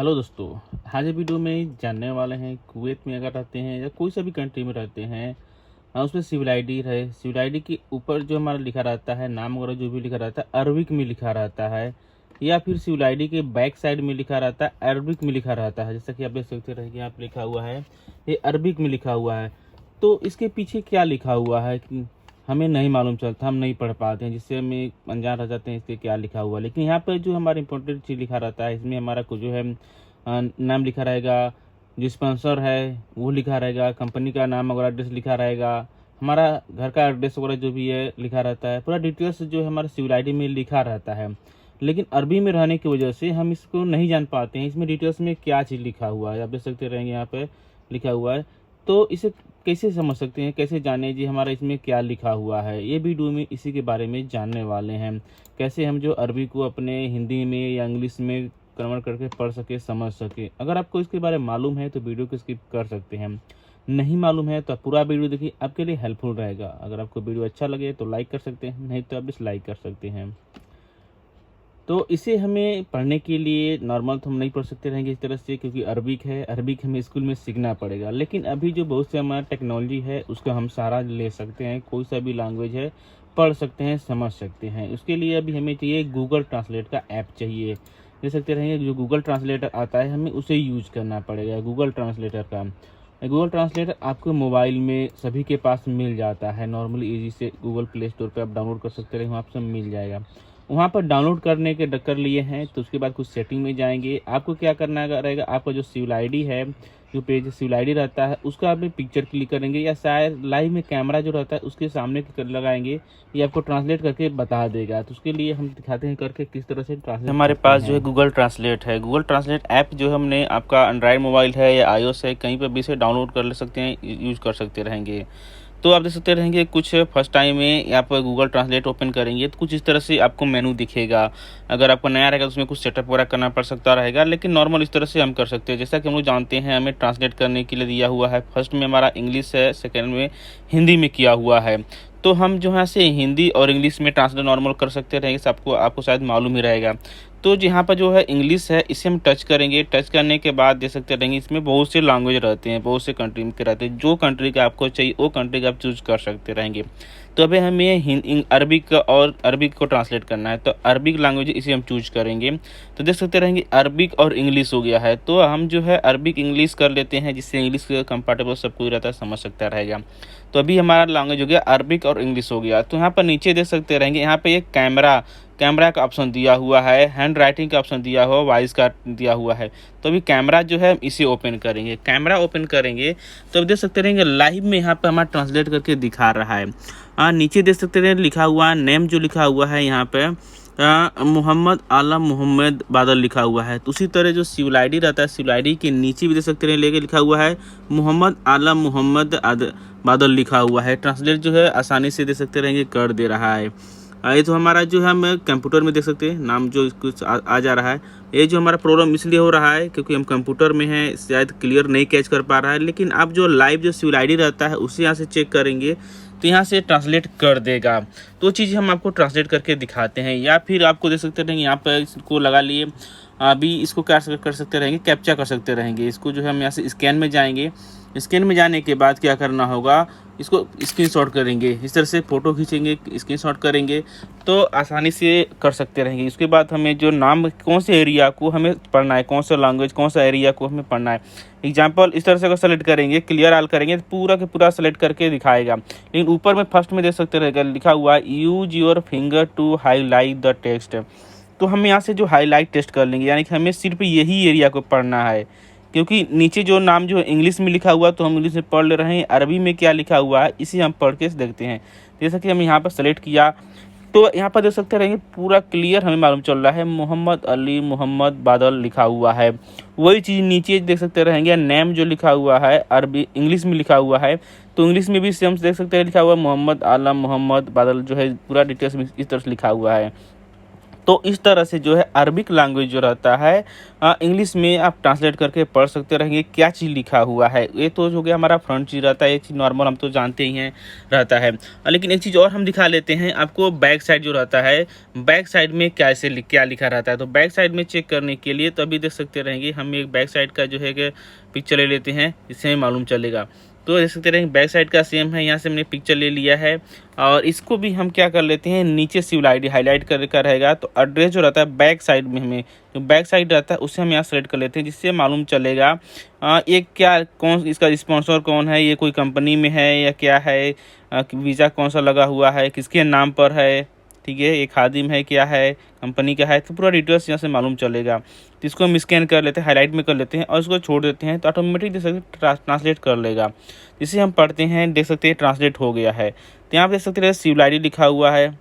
Hello दोस्तों। आज ये वीडियो में जानने वाले हैं कुवैत में अगर रहते हैं या कोई सा भी कंट्री में रहते हैं, उसमें सिविल आईडी रहे, सिविल आईडी के ऊपर जो हमारा लिखा रहता है नाम वगैरह जो भी लिखा रहता है अरबिक में लिखा रहता है, या फिर सिविल आईडी के बैक साइड में लिखा रहता है अरबिक में लिखा रहता है। जैसा कि आप देख सकते रहेंगे यहाँ पे लिखा हुआ है, ये अरबिक में लिखा हुआ है। तो इसके पीछे क्या लिखा हुआ है कि हमें नहीं मालूम चलता, हम नहीं पढ़ पाते हैं, जिससे हमें अनजान रह जाते हैं इसके क्या लिखा हुआ है। लेकिन यहाँ पर जो हमारा इंपॉर्टेंट चीज़ लिखा रहता है, इसमें हमारा कुछ जो है नाम लिखा रहेगा, जो स्पॉन्सर है वो लिखा रहेगा, कंपनी का नाम वगैरह एड्रेस लिखा रहेगा, हमारा घर का एड्रेस वगैरह जो भी है लिखा रहता है, पूरा डिटेल्स जो है हमारे सिविल आईडी में लिखा रहता है। लेकिन अरबी में रहने की वजह से हम इसको नहीं जान पाते हैं इसमें डिटेल्स में क्या चीज़ लिखा हुआ है। आप देख सकते रहेंगे यहाँ पे लिखा हुआ है। तो इसे कैसे समझ सकते हैं, कैसे जाने जी हमारा इसमें क्या लिखा हुआ है, ये वीडियो में इसी के बारे में जानने वाले हैं। कैसे हम जो अरबी को अपने हिंदी में या इंग्लिश में कन्वर्ट करके पढ़ सके, समझ सके। अगर आपको इसके बारे में मालूम है तो वीडियो को स्किप कर सकते हैं, नहीं मालूम है तो पूरा वीडियो देखिए, आपके लिए हेल्पफुल रहेगा। अगर आपको वीडियो अच्छा लगे तो लाइक कर सकते हैं, नहीं तो आप डिसलाइक कर सकते हैं। तो इसे हमें पढ़ने के लिए नॉर्मल तो हम नहीं पढ़ सकते रहेंगे इस तरह से, क्योंकि अरबिक है, अरबिक हमें स्कूल में सीखना पड़ेगा। लेकिन अभी जो बहुत से हमारा टेक्नोलॉजी है उसका हम सहारा ले सकते हैं, कोई सा भी लैंग्वेज है पढ़ सकते हैं, समझ सकते हैं। उसके लिए अभी हमें चाहिए गूगल ट्रांसलेट का ऐप चाहिए। देख सकते रहेंगे जो गूगल ट्रांसलेटर आता है हमें उसे यूज करना पड़ेगा, गूगल ट्रांसलेटर का। गूगल ट्रांसलेटर आपको मोबाइल में सभी के पास मिल जाता है, नॉर्मली ईजी से गूगल प्ले स्टोर पर आप डाउनलोड कर सकते रहेंगे, वहाँ पर सब मिल जाएगा। वहाँ पर डाउनलोड करने के कर लिए हैं तो उसके बाद कुछ सेटिंग में जाएंगे। आपको क्या करना रहेगा, आपका जो सिविल आईडी है, जो पेज सिविल आईडी रहता है उसका आप पिक्चर क्लिक करेंगे, या शायद लाइव में कैमरा जो रहता है उसके सामने लगाएंगे, ये आपको ट्रांसलेट करके बता देगा। तो उसके लिए हम दिखाते हैं करके किस तरह से ट्रांसलेट। हमारे पास जो है गूगल ट्रांसलेट है, गूगल ट्रांसलेट ऐप जो हमने, आपका एंड्रॉयड मोबाइल है या iOS है, कहीं पर भी इसे डाउनलोड कर ले सकते हैं, यूज कर सकते रहेंगे। तो आप देख सकते रहेंगे कुछ फर्स्ट टाइम में यहाँ पर गूगल ट्रांसलेट ओपन करेंगे तो कुछ इस तरह से आपको मेनू दिखेगा। अगर आपको नया रहेगा तो उसमें कुछ सेटअप वगैरह करना पड़ सकता रहेगा, लेकिन नॉर्मल इस तरह से हम कर सकते हैं। जैसा कि हम लोग जानते हैं हमें ट्रांसलेट करने के लिए दिया हुआ है, फर्स्ट में हमारा इंग्लिश है, सेकेंड में हिंदी में किया हुआ है। तो हम जो है से हिंदी और इंग्लिश में ट्रांसलेट नॉर्मल कर सकते रहेंगे, आपको शायद मालूम ही रहेगा। तो यहाँ पर जो है इंग्लिश है, इसे हम टच करेंगे। टच करने के बाद देख सकते रहेंगे इसमें बहुत से लैंग्वेज रहते हैं, बहुत से कंट्री के रहते हैं। जो कंट्री का आपको चाहिए वो कंट्री का आप चूज कर सकते रहेंगे। तो अभी हमें अरबिक और अरबिक को ट्रांसलेट करना है, तो अरबिक लैंग्वेज इसे हम चूज करेंगे। तो देख सकते रहेंगे अरबिक और इंग्लिश हो गया है। तो हम जो है अरबिक इंग्लिश कर लेते हैं, जिससे इंग्लिश कंफर्टेबल सब कोई रहता है, समझ सकता रहेगा। तो अभी हमारा लैंग्वेज हो गया अरबिक और इंग्लिश हो गया। तो यहाँ पर नीचे देख सकते रहेंगे, यहाँ पे एक कैमरा का ऑप्शन दिया हुआ है, हैंड राइटिंग का ऑप्शन दिया हुआ, वॉइस का दिया हुआ है। तो अभी कैमरा जो है इसे ओपन करेंगे। कैमरा ओपन करेंगे तो अब देख सकते रहेंगे लाइव में यहाँ पे हमारा ट्रांसलेट करके दिखा रहा है। नीचे देख सकते रहेंगे लिखा हुआ नेम, जो लिखा हुआ है यहाँ पे मोहम्मद आलम मोहम्मद बादल लिखा हुआ है। तो उसी तरह जो सिविल आईडी रहता है, सिविल आईडी के नीचे भी देख सकते हैं लेके लिखा हुआ है मोहम्मद आलम मोहम्मद बादल लिखा हुआ है। ट्रांसलेट जो है आसानी से देख सकते रहेंगे कर दे रहा है। ये तो हमारा जो है हम कंप्यूटर में देख सकते हैं नाम जो कुछ आ जा रहा है। ये जो हमारा प्रॉब्लम इसलिए हो रहा है क्योंकि हम कंप्यूटर में हैं, शायद क्लियर नहीं कैच कर पा रहा है। लेकिन आप जो लाइव जो सिविल आईडी रहता है उसे यहाँ से चेक करेंगे तो यहाँ से ट्रांसलेट कर देगा। तो चीज़ हम आपको ट्रांसलेट करके दिखाते हैं, या फिर आपको देख सकते रहेंगे यहाँ पर इसको लगा लिए। अभी इसको क्या कर सकते रहेंगे, कैप्चा कर सकते रहेंगे। इसको जो है हम यहाँ से स्कैन में जाएंगे। स्कैन में जाने के बाद क्या करना होगा, इसको स्क्रीनशॉट करेंगे, इस तरह से फ़ोटो खींचेंगे, स्क्रीनशॉट करेंगे तो आसानी से कर सकते रहेंगे। इसके बाद हमें जो नाम, कौन से एरिया को हमें पढ़ना है, कौन सा लैंग्वेज, कौन सा एरिया को हमें पढ़ना है। एग्जाम्पल इस तरह से अगर सेलेक्ट करेंगे, क्लियर आल करेंगे तो पूरा के पूरा सेलेक्ट करके दिखाएगा। लेकिन ऊपर में फर्स्ट में देख सकते रहेगा लिखा हुआ use your finger to highlight the text. तो हम यहाँ से जो हाईलाइट टेस्ट कर लेंगे, यानी कि हमें सिर्फ यही एरिया को पढ़ना है, क्योंकि नीचे जो नाम जो इंग्लिश में लिखा हुआ तो हम इंग्लिश में पढ़ ले रहे हैं, अरबी में क्या लिखा हुआ है इसे हम पढ़ के देखते हैं। जैसा कि हम यहाँ पर सेलेक्ट किया तो यहाँ पर देख सकते रहेंगे पूरा क्लियर हमें मालूम चल रहा है मोहम्मद अली मोहम्मद बादल लिखा हुआ है। वही चीज़ नीचे देख सकते रहेंगे नेम जो लिखा हुआ है अरबी इंग्लिश में लिखा हुआ है, तो इंग्लिश में भी सेम देख सकते हैं लिखा हुआ मोहम्मद आलम मोहम्मद बादल, जो है पूरा डिटेल्स में इस तरह से लिखा हुआ है। तो इस तरह से जो है अरबिक लैंग्वेज जो रहता है इंग्लिश में आप ट्रांसलेट करके पढ़ सकते रहेंगे क्या चीज़ लिखा हुआ है। ये तो हो गया हमारा फ्रंट चीज़ रहता है, एक चीज़ नॉर्मल हम तो जानते ही हैं रहता है। लेकिन एक चीज़ और हम दिखा लेते हैं आपको, बैक साइड जो रहता है, बैक साइड में क्या लिखा रहता है। तो बैक साइड में चेक करने के लिए तो अभी देख सकते रहेंगे, हम एक बैक साइड का जो है कि पिक्चर ले लेते हैं, इससे मालूम चलेगा। तो देख सकते रहेंगे बैक साइड का सेम है, यहाँ से हमने पिक्चर ले लिया है और इसको भी हम क्या कर लेते हैं, नीचे सिविल आईडी हाईलाइट कर रहेगा। तो एड्रेस जो रहता है बैक साइड में, हमें जो बैक साइड रहता है उसे हम यहाँ सेलेक्ट कर लेते हैं, जिससे मालूम चलेगा ये क्या कौन इसका स्पॉन्सर कौन है, ये कोई कंपनी में है या क्या है, वीज़ा कौन सा लगा हुआ है, किसके नाम पर है, ठीक है, ये खादिम है क्या है, कंपनी का है, तो पूरा डिटेल्स यहाँ से मालूम चलेगा। तो इसको हम स्कैन कर लेते हैं, हाईलाइट में कर लेते हैं और इसको छोड़ देते हैं, तो ऑटोमेटिक देख सकते ट्रांसलेट कर लेगा। जिसे हम पढ़ते हैं देख सकते हैं ट्रांसलेट हो गया है। तो यहाँ पे देख सकते हैं सिविल आईडी लिखा हुआ है,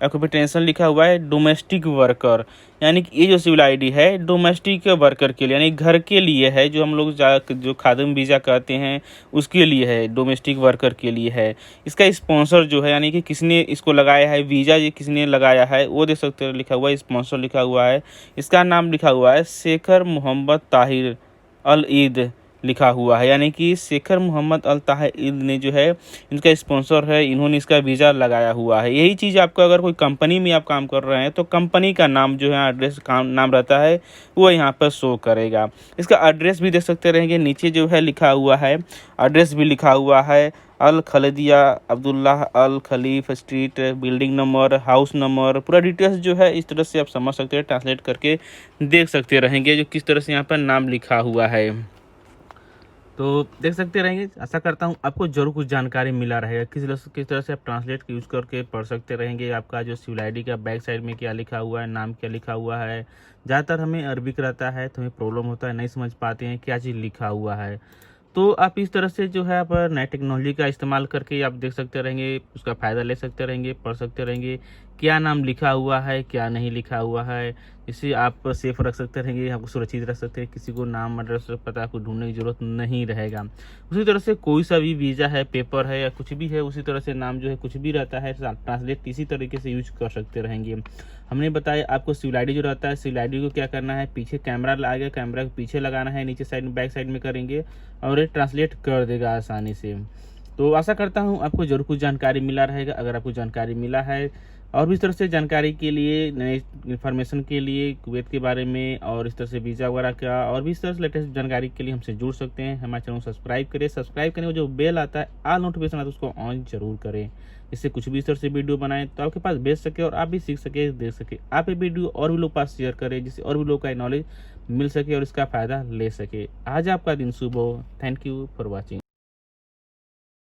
ऑक्यूपेशन लिखा हुआ है डोमेस्टिक वर्कर, यानी कि ये जो सिविल आईडी है डोमेस्टिक वर्कर के लिए, यानी घर के लिए है, जो हम लोग जो खादिम वीज़ा कहते हैं उसके लिए है, डोमेस्टिक वर्कर के लिए है। इसका स्पॉन्सर जो है, यानी कि किसने इसको लगाया है, वीज़ा ये किसने लगाया है, वो देख सकते हैं लिखा हुआ है, स्पॉन्सर लिखा हुआ है। इसका नाम लिखा हुआ है शेखर मोहम्मद ताहिर अल ईद लिखा हुआ है, यानी कि शेखर मोहम्मद अल ताहिर ईद ने जो है इनका स्पॉन्सर है, इन्होंने इसका वीज़ा लगाया हुआ है। यही चीज़ आपको अगर कोई कंपनी में आप काम कर रहे हैं तो कंपनी का नाम जो है एड्रेस का नाम रहता है वो यहाँ पर शो करेगा। इसका एड्रेस भी देख सकते रहेंगे, नीचे जो है लिखा हुआ है, एड्रेस भी लिखा हुआ है Al Khaldiya Abdullah Al Khalif street, building number, house number, पूरा डिटेल्स जो है इस तरह से आप समझ सकते हैं, ट्रांसलेट करके देख सकते रहेंगे जो किस तरह से यहाँ पर नाम लिखा हुआ है। तो देख सकते रहेंगे, आशा करता हूँ आपको जरूर कुछ जानकारी मिला रहेगा, किस तरह से आप ट्रांसलेट यूज़ करके पढ़ सकते रहेंगे। आपका जो सिविल आईडी का बैक साइड में क्या लिखा हुआ है, नाम क्या लिखा हुआ है। ज़्यादातर हमें अरबिक रहता है तो हमें प्रॉब्लम होता है, नहीं समझ पाते हैं क्या चीज़ लिखा हुआ है। तो आप इस तरह से जो है आप नई टेक्नोलॉजी का इस्तेमाल करके आप देख सकते रहेंगे, उसका फ़ायदा ले सकते रहेंगे, पढ़ सकते रहेंगे क्या नाम लिखा हुआ है, क्या नहीं लिखा हुआ है। इससे आप सेफ रख सकते रहेंगे, आपको सुरक्षित रख सकते हैं, किसी को नाम एड्रेस पता आपको ढूंढने की ज़रूरत नहीं रहेगा। उसी तरह से कोई सा भी वीज़ा है, पेपर है या कुछ भी है, उसी तरह से नाम जो है कुछ भी रहता है ट्रांसलेट इसी तरीके से यूज कर सकते रहेंगे। हमने बताया आपको सिविल आईडी जो रहता है, सिविल आईडी को क्या करना है, पीछे कैमरा आएगा, कैमरा के पीछे लगाना है, नीचे साइड में बैक साइड में करेंगे और ये ट्रांसलेट कर देगा आसानी से। तो आशा करता हूँ आपको जरूर कुछ जानकारी मिला रहेगा। अगर आपको जानकारी मिला है और भी इस तरह से जानकारी के लिए, नए इन्फॉर्मेशन के लिए कुवैत के बारे में और इस तरह से वीज़ा वगैरह का और भी इस तरह से लेटेस्ट जानकारी के लिए हमसे जुड़ सकते हैं। हमारे चैनल को सब्सक्राइब करें, सब्सक्राइब करने में जो बेल आता है ऑल नोटिफिकेशन आता है उसको ऑन जरूर करें, इससे कुछ भी इस तरह से वीडियो बनाएं तो आपके पास भेज सके और आप भी सीख सके, देख सके। आप ये वीडियो और भी लोग पास शेयर करें जिससे और भी लोग का नॉलेज मिल सके और इसका फ़ायदा ले सके। आज आपका दिन शुभ हो। Thank you for watching.